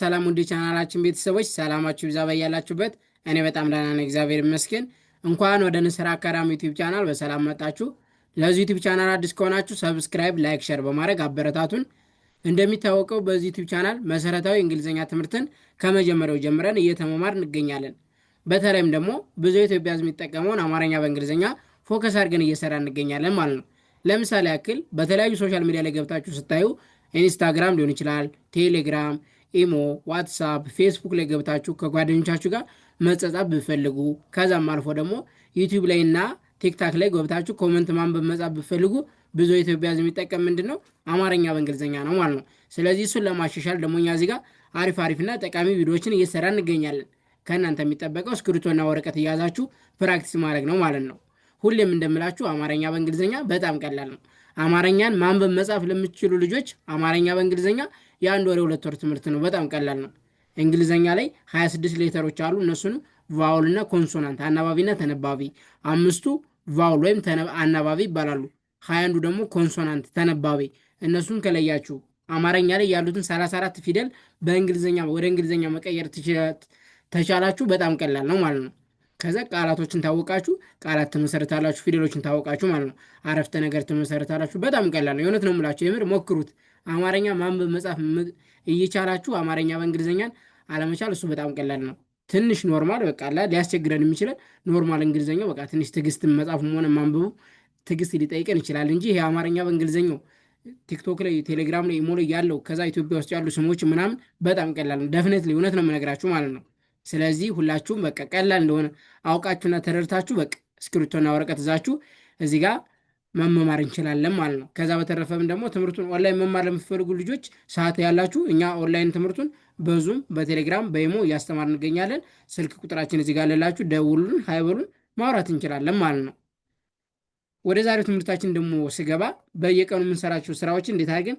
ሰላም ውድ ቻናላችን ቤተሰቦች ሰላማችሁ ይብዛ በያላችሁበት። እኔ በጣም ደህና ነኝ፣ እግዚአብሔር ይመስገን። እንኳን ወደ ንስር አካዳሚ ዩቲዩብ ቻናል በሰላም መጣችሁ። ለዚህ ዩቲዩብ ቻናል አዲስ ከሆናችሁ ሰብስክራይብ፣ ላይክ፣ ሸር በማድረግ አበረታቱን። እንደሚታወቀው በዚህ ዩቲዩብ ቻናል መሰረታዊ እንግሊዝኛ ትምህርትን ከመጀመሪያው ጀምረን እየተመማር እንገኛለን። በተለይም ደግሞ ብዙ ኢትዮጵያ ሕዝብ የሚጠቀመውን አማርኛ በእንግሊዝኛ ፎከስ አድርገን እየሰራ እንገኛለን ማለት ነው። ለምሳሌ ያክል በተለያዩ ሶሻል ሚዲያ ላይ ገብታችሁ ስታዩ ኢንስታግራም ሊሆን ይችላል፣ ቴሌግራም፣ ኢሞ፣ ዋትሳፕ፣ ፌስቡክ ላይ ገብታችሁ ከጓደኞቻችሁ ጋር መጸጻፍ ብፈልጉ፣ ከዛም አልፎ ደግሞ ዩቲዩብ ላይ እና ቲክታክ ላይ ገብታችሁ ኮመንት ማንበብ መጻፍ ብፈልጉ ብዙ ኢትዮጵያ ሕዝብ የሚጠቀም ምንድን ነው አማርኛ በእንግሊዝኛ ነው ማለት ነው። ስለዚህ እሱን ለማሻሻል ደግሞ እኛ እዚህ ጋር አሪፍና ጠቃሚ ቪዲዮዎችን እየሰራ እንገኛለን። ከእናንተ የሚጠበቀው እስክሪብቶና ወረቀት እያዛችሁ ፕራክቲስ ማድረግ ነው ማለት ነው። ሁሌም እንደምላችሁ አማርኛ በእንግሊዝኛ በጣም ቀላል ነው። አማርኛን ማንበብ መጻፍ ለምትችሉ ልጆች አማርኛ በእንግሊዝኛ የአንድ ወር የሁለት ወር ትምህርት ነው። በጣም ቀላል ነው። እንግሊዝኛ ላይ 26 ሌተሮች አሉ። እነሱንም ቫውልና ኮንሶናንት አናባቢና ተነባቢ፣ አምስቱ ቫውል ወይም አናባቢ ይባላሉ። 21ዱ ደግሞ ኮንሶናንት ተነባቢ። እነሱን ከለያችሁ አማርኛ ላይ ያሉትን 34 ፊደል በእንግሊዝኛ ወደ እንግሊዝኛ መቀየር ተቻላችሁ በጣም ቀላል ነው ማለት ነው። ከዛ ቃላቶችን ታወቃችሁ፣ ቃላት ትመሰርታላችሁ፣ ፊደሎችን ታወቃችሁ ማለት ነው። አረፍተ ነገር ትመሰርታላችሁ። በጣም ቀላል ነው። የእውነት ነው የምላችሁ፣ የምር ሞክሩት። አማርኛ ማንበብ መጻፍ እየቻላችሁ አማርኛ በእንግሊዝኛን አለመቻል እሱ በጣም ቀላል ነው። ትንሽ ኖርማል በቃ ሊያስቸግረን የሚችለን ኖርማል እንግሊዝኛው በቃ ትንሽ ትዕግስትን መጻፍም ሆነ ማንበቡ ትዕግስት ሊጠይቀን ይችላል እንጂ ይሄ አማርኛ በእንግሊዝኛው ቲክቶክ ላይ፣ ቴሌግራም ላይ፣ ኢሞ ላይ ያለው ከዛ ኢትዮጵያ ውስጥ ያሉ ስሞች ምናምን በጣም ቀላል ነው። ደፍኔትሊ እውነት ነው የምነግራችሁ ማለት ነው። ስለዚህ ሁላችሁም በቃ ቀላል እንደሆነ አውቃችሁና ተረድታችሁ በቃ እስክሪብቶና ወረቀት ይዛችሁ እዚህ ጋር መመማር እንችላለን ማለት ነው። ከዛ በተረፈም ደግሞ ትምህርቱን ኦንላይን መማር ለምትፈልጉ ልጆች ሰዓት ያላችሁ እኛ ኦንላይን ትምህርቱን በዙም በቴሌግራም በኢሞ እያስተማር እንገኛለን። ስልክ ቁጥራችን እዚህ ጋር ልላችሁ፣ ደውሉን፣ ሀይበሉን ማውራት እንችላለን ማለት ነው። ወደ ዛሬው ትምህርታችን ደግሞ ስገባ በየቀኑ የምንሰራቸው ስራዎች እንዴት አድርገን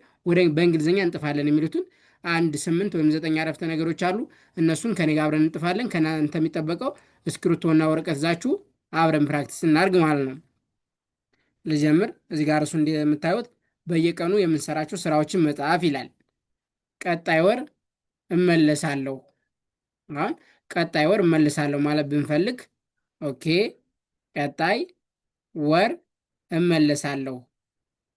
በእንግሊዝኛ እንጥፋለን የሚሉትን 8 ወይም 9 አረፍተ ነገሮች አሉ። እነሱን ከኔ ጋር አብረን እንጥፋለን። ከእናንተ የሚጠበቀው እስክሪብቶና ወረቀት ይዛችሁ አብረን ፕራክቲስ እናድርግ ማለት ነው። ልጀምር። እዚህ ጋር እሱ እንደምታዩት በየቀኑ የምንሰራቸው ስራዎችን መጻፍ ይላል። ቀጣይ ወር እመለሳለሁ። አሁን ቀጣይ ወር እመለሳለሁ ማለት ብንፈልግ ኦኬ፣ ቀጣይ ወር እመለሳለሁ።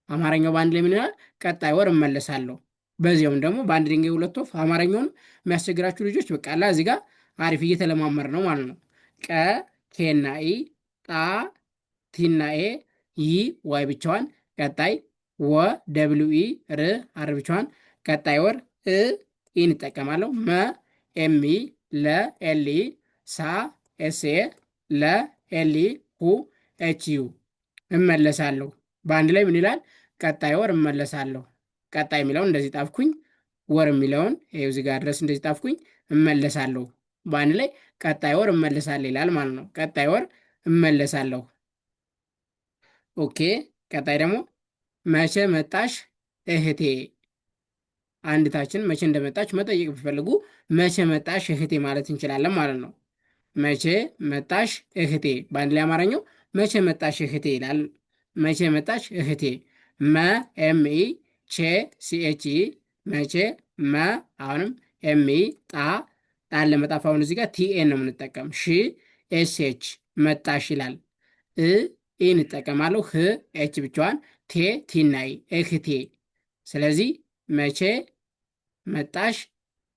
አማርኛው በአንድ ላይ ምን ይላል? ቀጣይ ወር እመለሳለሁ። በዚያውም ደግሞ በአንድ ድንጋይ ሁለት ወፍ አማርኛውን የሚያስቸግራችሁ ልጆች በቃ እዚህ ጋር አሪፍ እየተለማመር ነው ማለት ነው። ቀ ኬና ኢ፣ ጣ ቲና ኤ፣ ይ ዋይ ብቻዋን፣ ቀጣይ ወ ደብሊው ኢ፣ ር አር ብቻዋን፣ ቀጣይ ወር እ ኢን እጠቀማለሁ። መ ኤም ኢ፣ ለ ኤል ኢ፣ ሳ ኤስ ኤ፣ ለ ኤል ኢ፣ ሁ ኤች ዩ። እመለሳለሁ በአንድ ላይ ምን ይላል? ቀጣይ ወር እመለሳለሁ። ቀጣይ የሚለውን እንደዚህ ጣፍኩኝ፣ ወር የሚለውን ይኸው እዚህ ጋር ድረስ እንደዚህ ጣፍኩኝ፣ እመለሳለሁ። በአንድ ላይ ቀጣይ ወር እመለሳለሁ ይላል ማለት ነው። ቀጣይ ወር እመለሳለሁ። ኦኬ። ቀጣይ ደግሞ መቼ መጣሽ እህቴ። አንዲታችን መቼ እንደመጣች መጠየቅ ቢፈልጉ መቼ መጣሽ እህቴ ማለት እንችላለን ማለት ነው። መቼ መጣሽ እህቴ፣ በአንድ ላይ አማርኛው መቼ መጣሽ እህቴ ይላል። መቼ መጣሽ እህቴ። መ ኤም ኢ፣ ቼ ሲኤች ኢ፣ መቼ። መ አሁንም ኤም ኢ፣ ጣ ጣን ለመጣፍ አሁን እዚህ ጋር ቲኤን ነው የምንጠቀም። ሺ ኤስ ኤች መጣሽ ይላል። እ ኢን እጠቀማለሁ። ህ ኤች ብቻዋን፣ ቴ ቲናይ እህቴ። ስለዚህ መቼ መጣሽ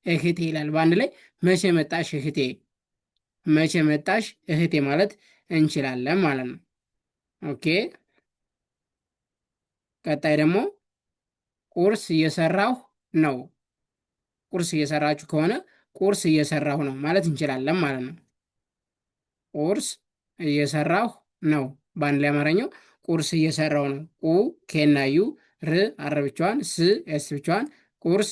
እህቴ ይላል። በአንድ ላይ መቼ መጣሽ እህቴ፣ መቼ መጣሽ እህቴ ማለት እንችላለን ማለት ነው። ኦኬ። ቀጣይ ደግሞ ቁርስ እየሰራሁ ነው። ቁርስ እየሰራችሁ ከሆነ ቁርስ እየሰራሁ ነው ማለት እንችላለን ማለት ነው። ቁርስ እየሰራሁ ነው። በአንድ ላይ አማርኛው ቁርስ እየሰራሁ ነው። ቁ ኬና ዩ፣ ር አር ብቻዋን፣ ስ ኤስ ብቻዋን፣ ቁርስ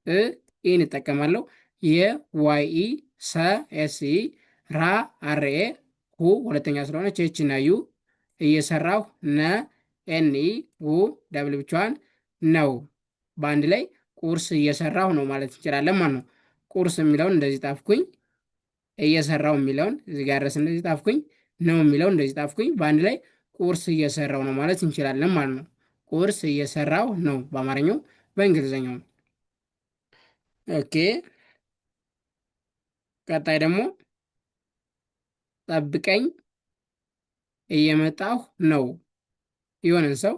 እ ኢን እጠቀማለሁ። የዋይ ኢ፣ ሰ ኤስ ኢ፣ ራ አር ኤ፣ ሁ ሁለተኛ ስለሆነች ኤች እና ዩ፣ እየሰራሁ ነ ኤን ኢ፣ ው ደብል ብቻዋን ነው። በአንድ ላይ ቁርስ እየሰራሁ ነው ማለት እንችላለን ማለት ነው። ቁርስ የሚለውን እንደዚህ ጣፍኩኝ፣ እየሰራሁ የሚለውን እዚህ ጋር ድረስ እንደዚህ ጣፍኩኝ፣ ነው የሚለውን እንደዚህ ጣፍኩኝ። በአንድ ላይ ቁርስ እየሰራሁ ነው ማለት እንችላለን ማለት ነው። ቁርስ እየሰራሁ ነው በአማርኛው በእንግሊዝኛው። ኦኬ። ቀጣይ ደግሞ ጠብቀኝ እየመጣሁ ነው። የሆነን ሰው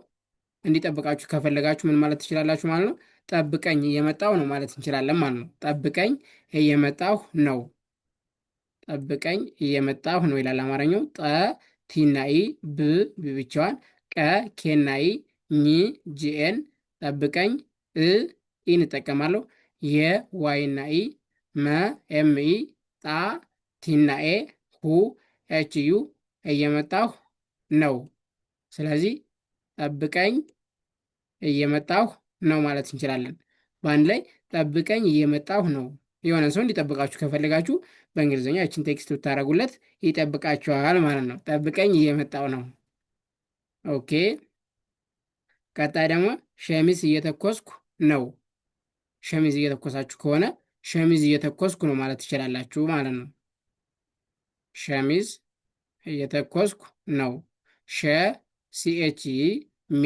እንዲጠብቃችሁ ከፈለጋችሁ ምን ማለት ትችላላችሁ ማለት ነው? ጠብቀኝ እየመጣሁ ነው ማለት እንችላለን ማለት ነው። ጠብቀኝ እየመጣሁ ነው። ጠብቀኝ እየመጣሁ ነው ይላል አማርኛው። ጠ ቲናኢ ብ ብቻዋን ቀ ኬናኢ ኝ ጂኤን ጠብቀኝ እ ኢን እጠቀማለሁ የዋይናኢ መ ኤምኢ ጣ ቲናኤ ሁ ኤችዩ እየመጣሁ ነው። ስለዚህ ጠብቀኝ እየመጣሁ ነው ማለት እንችላለን። በአንድ ላይ ጠብቀኝ እየመጣሁ ነው። የሆነ ሰው እንዲጠብቃችሁ ከፈለጋችሁ በእንግሊዝኛ ይችን ቴክስት ብታደርጉለት ይጠብቃችኋል ማለት ነው። ጠብቀኝ እየመጣሁ ነው። ኦኬ። ቀጣይ ደግሞ ሸሚዝ እየተኮስኩ ነው። ሸሚዝ እየተኮሳችሁ ከሆነ ሸሚዝ እየተኮስኩ ነው ማለት ትችላላችሁ ማለት ነው። ሸሚዝ እየተኮስኩ ነው። ሸ ሲኤችኢ ሚ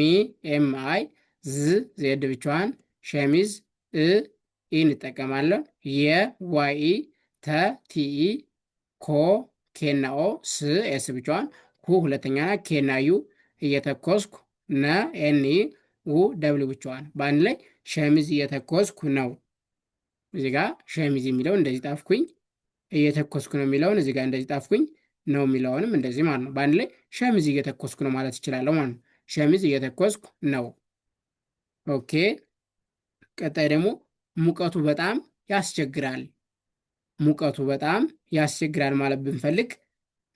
ኤምአይ ዝ ዜድ ብቻዋን ሸሚዝ እ ኢ እንጠቀማለን። የዋይ ተ ቲኢ ኮ ኬናኦ ስ ኤስ ብቻዋን ሁ ሁለተኛ ና ኬና ዩ እየተኮስኩ ነ ኤኒ ው ደብል ብቻዋን በአንድ ላይ ሸሚዝ እየተኮስኩ ነው። እዚህ ጋር ሸሚዝ የሚለው እንደዚህ ጣፍኩኝ፣ እየተኮስኩ ነው የሚለውን እዚህ ጋር እንደዚህ ጣፍኩኝ፣ ነው የሚለውንም እንደዚህ ማለት ነው። በአንድ ላይ ሸሚዝ እየተኮስኩ ነው ማለት ይችላለሁ ማለት ነው። ሸሚዝ እየተኮስኩ ነው። ኦኬ። ቀጣይ ደግሞ ሙቀቱ በጣም ያስቸግራል። ሙቀቱ በጣም ያስቸግራል ማለት ብንፈልግ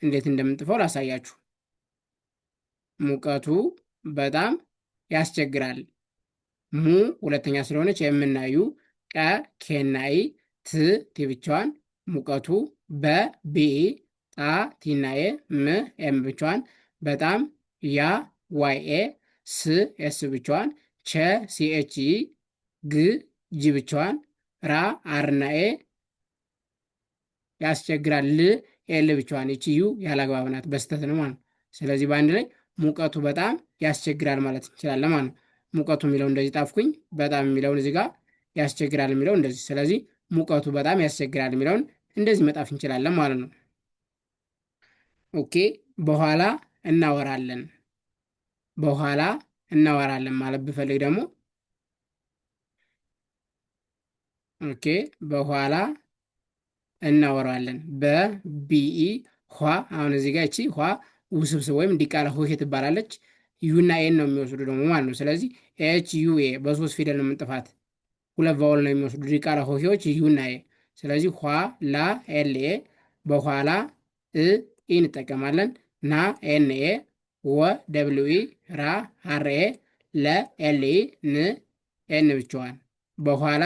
እንዴት እንደምንጥፈው ላሳያችሁ። ሙቀቱ በጣም ያስቸግራል። ሙ ሁለተኛ ስለሆነች የምናዩ ቀ ኬናኢ ት ቲ ብቻዋን ሙቀቱ በ ቢኢ ጣ ቲናኤ ም ኤም ብቻዋን በጣም ያ ዋይኤ ስ ኤስ ብቻዋን ቸ ሲኤችኢ ግ ጂ ብቻዋን ራ አርናኤ ያስቸግራል ል ኤል ብቻዋን ይቺ ዩ ያላግባብ ናት፣ በስተት ነው ማለት ነው። ስለዚህ በአንድ ላይ ሙቀቱ በጣም ያስቸግራል ማለት እንችላለን ማለት ነው። ሙቀቱ የሚለው እንደዚህ ጣፍኩኝ፣ በጣም የሚለውን እዚህ ጋር ያስቸግራል የሚለው እንደዚህ። ስለዚህ ሙቀቱ በጣም ያስቸግራል የሚለውን እንደዚህ መጣፍ እንችላለን ማለት ነው። ኦኬ። በኋላ እናወራለን። በኋላ እናወራለን ማለት ብፈልግ ደግሞ ኦኬ፣ በኋላ እናወራለን በቢኢ ኋ። አሁን እዚህ ጋር እቺ ኋ ውስብስብ ወይም ዲቃላ ሆሄ ትባላለች። ዩና ኤን ነው የሚወስዱ ደግሞ ማለት ነው። ስለዚህ ኤች ዩ ኤ በሶስት ፊደል ነው የምንጥፋት። ሁለት ቫውል ነው የሚወስዱ ዲቃላ ሆሄዎች ዩና ኤ። ስለዚህ ኋ ላ ኤል ኤ በኋላ እ ኢ እንጠቀማለን። ና ኤን ኤ ወ ደብሊው ኢ ራ አር ኤ ለ ኤል ኢ ን ኤን ብቻዋን በኋላ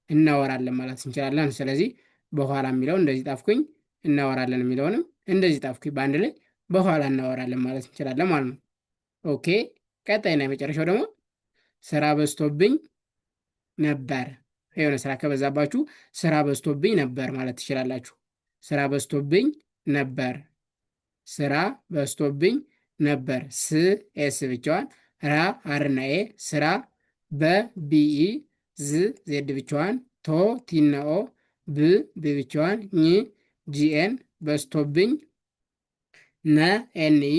እናወራለን ማለት እንችላለን። ስለዚህ በኋላ የሚለው እንደዚህ ጣፍኩኝ፣ እናወራለን የሚለውንም እንደዚህ ጣፍኩኝ። በአንድ ላይ በኋላ እናወራለን ማለት እንችላለን ማለት ነው። ኦኬ። ቀጣይና የመጨረሻው ደግሞ ስራ በዝቶብኝ ነበር። የሆነ ስራ ከበዛባችሁ ስራ በዝቶብኝ ነበር ማለት ትችላላችሁ። ስራ በዝቶብኝ ነበር፣ ስራ በዝቶብኝ ነበር። ስ ኤስ ብቻዋን ራ አርናኤ ስራ በቢኢ ዝ ዜድ ብቻዋን ቶ ቲናኦ ብ ብቻዋን ኝ ጂኤን በዝቶብኝ ነ ኤንኢ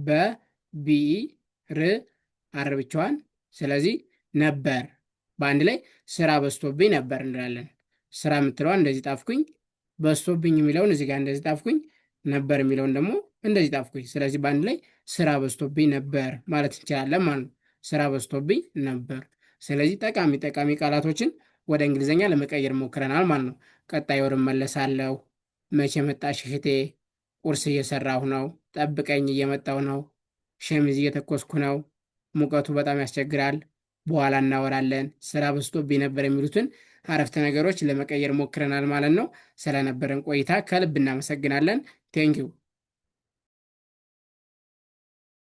በቢኢ ር አር ብቻዋን። ስለዚህ ነበር በአንድ ላይ ስራ በዝቶብኝ ነበር እንላለን። ስራ የምትለዋን እንደዚህ ጣፍኩኝ፣ በዝቶብኝ የሚለውን እዚህ ጋር እንደዚህ ጣፍኩኝ፣ ነበር የሚለውን ደግሞ እንደዚህ ጣፍኩኝ። ስለዚህ በአንድ ላይ ስራ በዝቶብኝ ነበር ማለት እንችላለን ማለት ነው። ስራ በዝቶብኝ ነበር። ስለዚህ ጠቃሚ ጠቃሚ ቃላቶችን ወደ እንግሊዝኛ ለመቀየር ሞክረናል ማለት ነው። ቀጣይ ወር እመለሳለሁ። መቼ መጣሽ እህቴ? ቁርስ እየሰራሁ ነው። ጠብቀኝ እየመጣሁ ነው። ሸሚዝ እየተኮስኩ ነው። ሙቀቱ በጣም ያስቸግራል። በኋላ እናወራለን። ስራ በዝቶብኝ ነበር የሚሉትን አረፍተ ነገሮች ለመቀየር ሞክረናል ማለት ነው። ስለነበረን ቆይታ ከልብ እናመሰግናለን። ቴንኪው